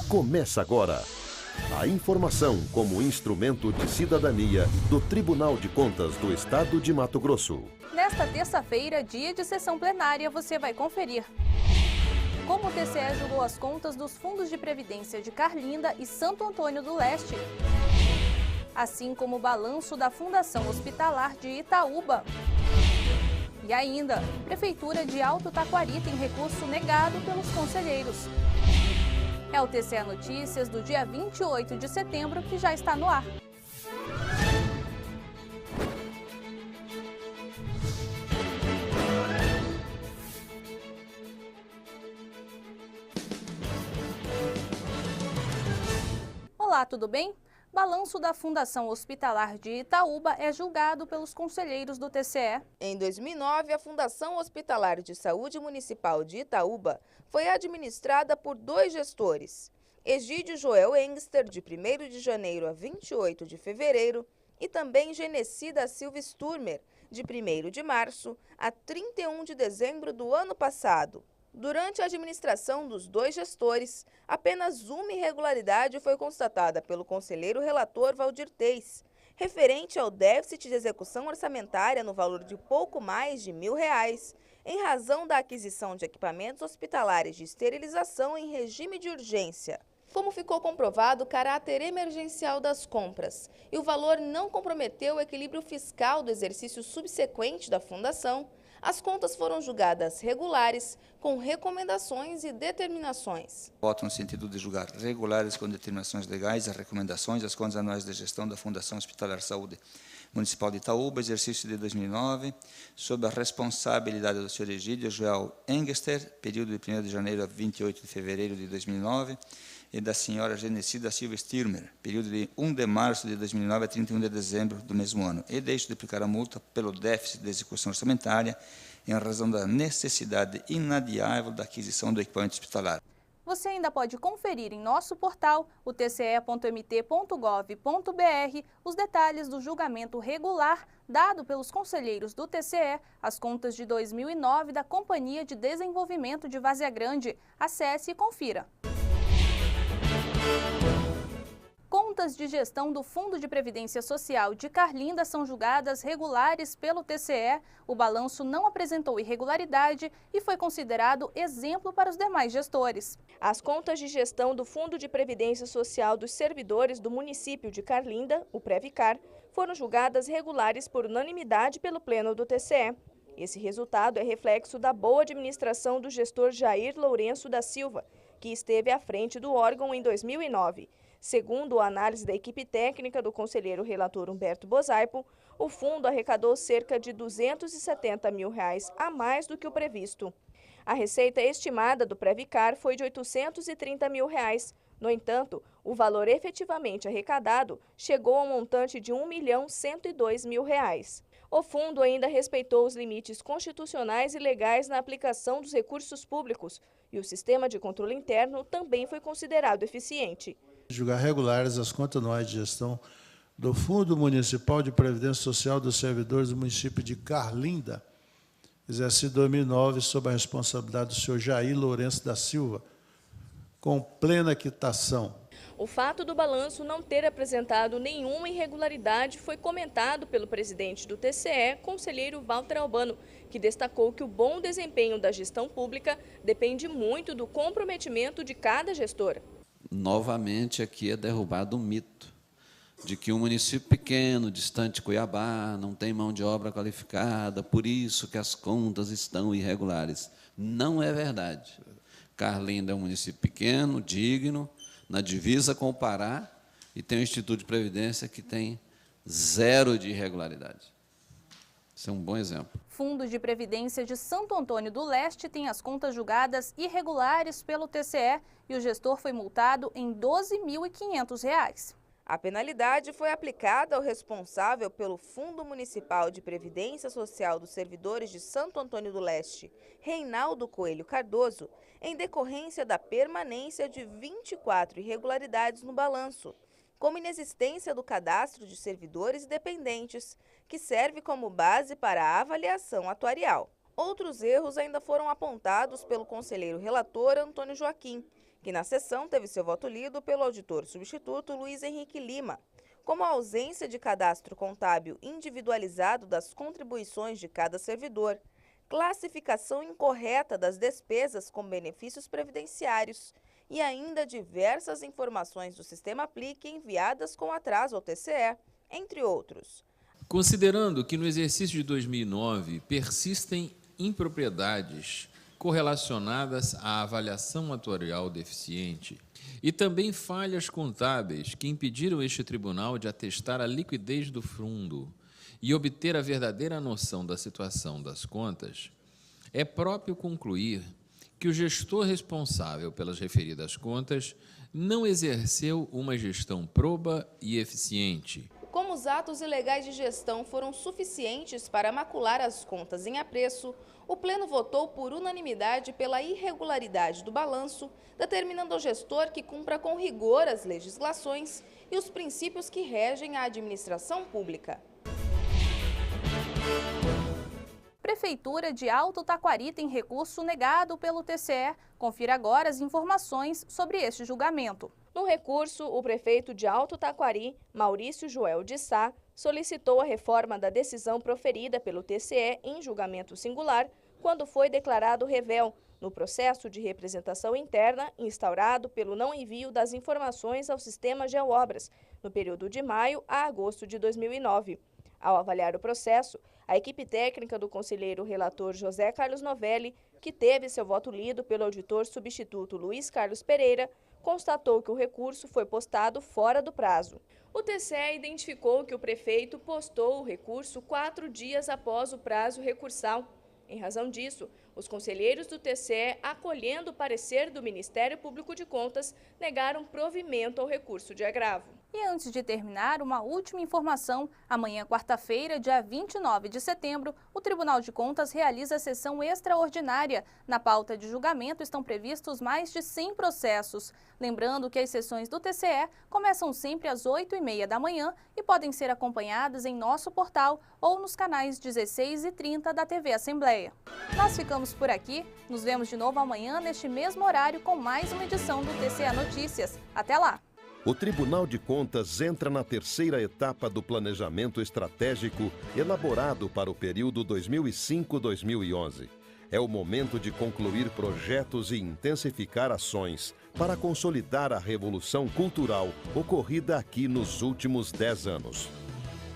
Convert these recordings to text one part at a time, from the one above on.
Começa agora. A informação como instrumento de cidadania do Tribunal de Contas do Estado de Mato Grosso. Nesta terça-feira, dia de sessão plenária, você vai conferir como o TCE julgou as contas dos fundos de previdência de Carlinda e Santo Antônio do Leste, assim como o balanço da Fundação Hospitalar de Itaúba. E ainda, Prefeitura de Alto Taquari tem recurso negado pelos conselheiros. É o TCE Notícias do dia 28 de setembro que já está no ar. Olá, tudo bem? Balanço da Fundação Hospitalar de Itaúba é julgado pelos conselheiros do TCE. Em 2009, a Fundação Hospitalar de Saúde Municipal de Itaúba foi administrada por dois gestores, Egídio Joel Engster, de 1º de janeiro a 28 de fevereiro, e também Genecida Silva Sturmer, de 1º de março a 31 de dezembro do ano passado. Durante a administração dos dois gestores, apenas uma irregularidade foi constatada pelo conselheiro relator Valdir Teis, referente ao déficit de execução orçamentária no valor de pouco mais de R$1.000, em razão da aquisição de equipamentos hospitalares de esterilização em regime de urgência. Como ficou comprovado, o caráter emergencial das compras e o valor não comprometeu o equilíbrio fiscal do exercício subsequente da Fundação, as contas foram julgadas regulares, com recomendações e determinações. Voto no sentido de julgar regulares com determinações legais as recomendações das contas anuais de gestão da Fundação Hospitalar de Saúde Municipal de Itaúba, exercício de 2009, sob a responsabilidade do Sr. Egídio Joel Engster, período de 1º de janeiro a 28 de fevereiro de 2009, e da senhora Genecida Silva Sturmer, período de 1 de março de 2009 a 31 de dezembro do mesmo ano, e deixo de aplicar a multa pelo déficit de execução orçamentária em razão da necessidade inadiável da aquisição do equipamento hospitalar. Você ainda pode conferir em nosso portal, o tce.mt.gov.br, os detalhes do julgamento regular dado pelos conselheiros do TCE às contas de 2009 da Companhia de Desenvolvimento de Várzea Grande. Acesse e confira. Contas de gestão do Fundo de Previdência Social de Carlinda são julgadas regulares pelo TCE. O balanço não apresentou irregularidade e foi considerado exemplo para os demais gestores. As contas de gestão do Fundo de Previdência Social dos servidores do município de Carlinda, o Previcar, foram julgadas regulares por unanimidade pelo Pleno do TCE. Esse resultado é reflexo da boa administração do gestor Jair Lourenço da Silva, que esteve à frente do órgão em 2009. Segundo a análise da equipe técnica do conselheiro relator Humberto Bosaipo, o fundo arrecadou cerca de R$270 mil a mais do que o previsto. A receita estimada do Previcar foi de R$830 mil. No entanto, o valor efetivamente arrecadado chegou ao montante de R$1.102.000. O fundo ainda respeitou os limites constitucionais e legais na aplicação dos recursos públicos e o sistema de controle interno também foi considerado eficiente. Julgar regulares as contas anuais de gestão do Fundo Municipal de Previdência Social dos servidores do município de Carlinda, exercido 2009, sob a responsabilidade do senhor Jair Lourenço da Silva, com plena quitação. O fato do balanço não ter apresentado nenhuma irregularidade foi comentado pelo presidente do TCE, conselheiro Walter Albano, que destacou que o bom desempenho da gestão pública depende muito do comprometimento de cada gestor. Novamente, aqui é derrubado um mito de que um município pequeno, distante de Cuiabá, não tem mão de obra qualificada, por isso que as contas estão irregulares. Não é verdade. Carlinda é um município pequeno, digno, na divisa com o Pará, e tem um Instituto de Previdência que tem 0 de irregularidade. Isso é um bom exemplo. Fundo de Previdência de Santo Antônio do Leste tem as contas julgadas irregulares pelo TCE e o gestor foi multado em R$12.500. A penalidade foi aplicada ao responsável pelo Fundo Municipal de Previdência Social dos Servidores de Santo Antônio do Leste, Reinaldo Coelho Cardoso, em decorrência da permanência de 24 irregularidades no balanço, como inexistência do cadastro de servidores e dependentes, que serve como base para a avaliação atuarial. Outros erros ainda foram apontados pelo conselheiro relator Antônio Joaquim, que na sessão teve seu voto lido pelo auditor substituto Luiz Henrique Lima, como a ausência de cadastro contábil individualizado das contribuições de cada servidor, classificação incorreta das despesas com benefícios previdenciários e ainda diversas informações do Sistema Aplique enviadas com atraso ao TCE, entre outros. Considerando que no exercício de 2009 persistem impropriedades correlacionadas à avaliação atuarial deficiente e também falhas contábeis que impediram este tribunal de atestar a liquidez do fundo e obter a verdadeira noção da situação das contas, é próprio concluir que o gestor responsável pelas referidas contas não exerceu uma gestão proba e eficiente. Como os atos ilegais de gestão foram suficientes para macular as contas em apreço, o Pleno votou por unanimidade pela irregularidade do balanço, determinando ao gestor que cumpra com rigor as legislações e os princípios que regem a administração pública. Prefeitura de Alto Taquari tem recurso negado pelo TCE. Confira agora as informações sobre este julgamento. No recurso, o prefeito de Alto Taquari, Maurício Joel de Sá, solicitou a reforma da decisão proferida pelo TCE em julgamento singular, quando foi declarado revel, no processo de representação interna instaurado pelo não envio das informações ao sistema Geoobras, no período de maio a agosto de 2009. Ao avaliar o processo, a equipe técnica do conselheiro relator José Carlos Novelli, que teve seu voto lido pelo auditor substituto Luiz Carlos Pereira, constatou que o recurso foi postado fora do prazo. O TCE identificou que o prefeito postou o recurso 4 dias após o prazo recursal. Em razão disso, os conselheiros do TCE, acolhendo o parecer do Ministério Público de Contas, negaram provimento ao recurso de agravo. E antes de terminar, uma última informação. Amanhã, quarta-feira, dia 29 de setembro, o Tribunal de Contas realiza a sessão extraordinária. Na pauta de julgamento estão previstos mais de 100 processos. Lembrando que as sessões do TCE começam sempre às 8h30 da manhã e podem ser acompanhadas em nosso portal ou nos canais 16 e 30 da TV Assembleia. Nós ficamos por aqui. Nos vemos de novo amanhã neste mesmo horário com mais uma edição do TCE Notícias. Até lá! O Tribunal de Contas entra na terceira etapa do planejamento estratégico elaborado para o período 2005-2011. É o momento de concluir projetos e intensificar ações para consolidar a revolução cultural ocorrida aqui nos últimos 10 anos.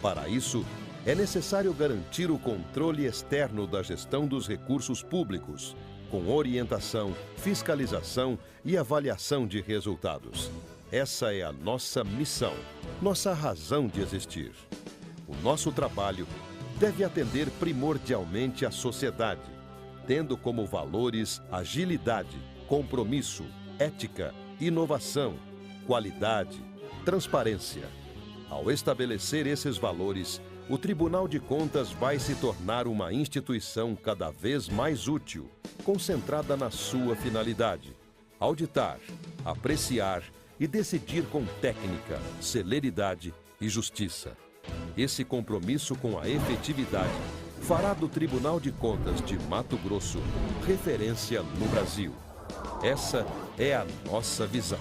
Para isso, é necessário garantir o controle externo da gestão dos recursos públicos, com orientação, fiscalização e avaliação de resultados. Essa é a nossa missão, nossa razão de existir. O nosso trabalho deve atender primordialmente à sociedade, tendo como valores agilidade, compromisso, ética, inovação, qualidade, transparência. Ao estabelecer esses valores, o Tribunal de Contas vai se tornar uma instituição cada vez mais útil, concentrada na sua finalidade: auditar, apreciar e decidir com técnica, celeridade e justiça. Esse compromisso com a efetividade fará do Tribunal de Contas de Mato Grosso referência no Brasil. Essa é a nossa visão.